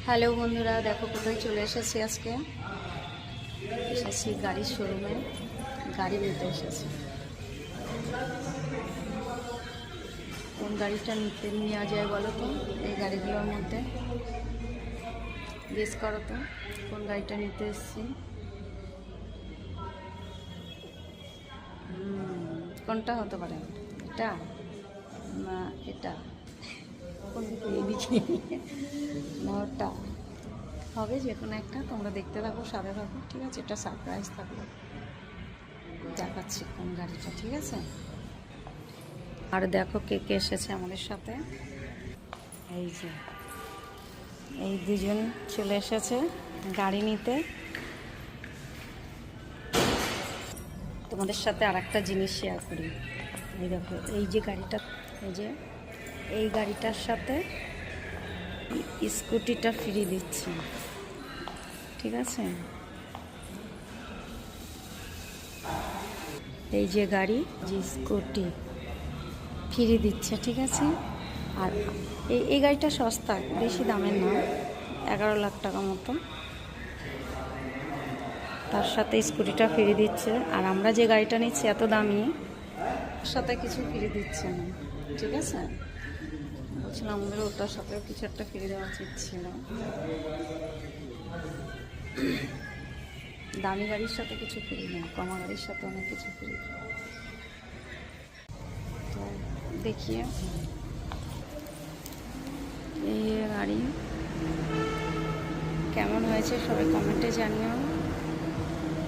Hello বন্ধুরা, দেখো কোথায় চলে এসেছি। আজকে এসেছি গাড়ির শোরুমে, গাড়ি নিতে এসেছি। কোন গাড়িটা নিতে নেওয়া যায় বলো তো? এই গাড়িগুলোর মধ্যে গেস করো তো কোন গাড়িটা নিতে এসেছি। কোনটা হতে পারে? এটা না এটা? কোন দিকে? এইদিকে না ওটা? হবে যে কোনো একটা, তোমরা দেখতে থাকো, সাথে থাকো, ঠিক আছে? এটা সারপ্রাইজ থাকলো, দেখাচ্ছি কোন গাড়িটা, ঠিক আছে? আর দেখো কে কে এসেছে আমাদের সাথে। এই যে এই দুজন চলে এসেছে গাড়ি নিতে। তোমাদের সাথে আর একটা জিনিস শেয়ার করি। এই দেখো, এই যে গাড়িটা, এই যে এই গাড়িটার সাথে স্কুটিটা ফ্রি দিচ্ছে, ঠিক আছে? এই যে গাড়ি, যে স্কুটি ফ্রি দিচ্ছে, ঠিক আছে? আর এই গাড়িটা সস্তা, বেশি দামের না, 11 লাখ টাকা মতো। তার সাথে স্কুটিটা ফ্রি দিচ্ছে। আর আমরা যে গাড়িটা নিচ্ছি এত দামি, তার সাথে কিছু ফ্রি দিচ্ছে না, ঠিক আছে? বলছিলাম আমাদের ওটার সাথেও কিছু একটা ফ্রি দেওয়া উচিত ছিল। দামি গাড়ির সাথে কিছু ফ্রি নেই, কমা গাড়ির সাথে অনেক কিছু ফ্রি। তো দেখিয়ে এই গাড়ি কেমন হয়েছে সবাই কমেন্টে জানিও।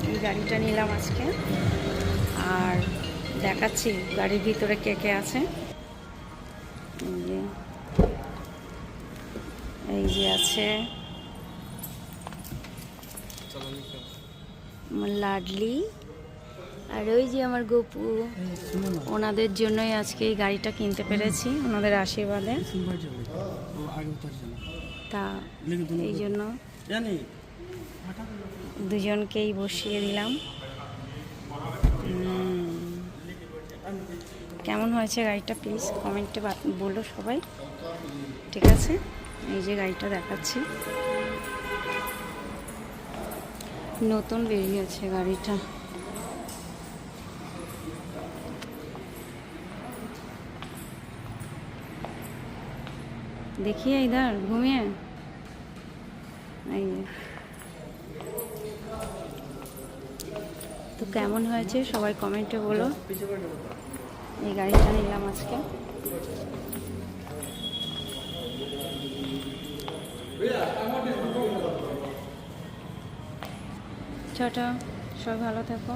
এই গাড়িটা নিলাম আজকে, আর দেখাচ্ছি গাড়ির ভিতরে কে কে আছে। এই যে আছে আমার লাডলি, আর ওই যে আমার গপু। ওনাদের জন্যই আজকে এই গাড়িটা কিনতে পেরেছি, ওনাদের আশীর্বাদে। তা এই জন্য দুজনকেই বসিয়ে দিলাম। কেমন হয়েছে গাড়িটা প্লিজ কমেন্টে বলো সবাই, ঠিক আছে? এই যে গাড়িটা দেখাচ্ছি, নতুন বেরিয়েছে গাড়িটা। देखिए इधर घूमिए। এই তো কেমন হয়েছে সবাই কমেন্টে বলো। এই গাড়িটা নিলাম আজকে। টাটা, সবাই ভালো থাকো।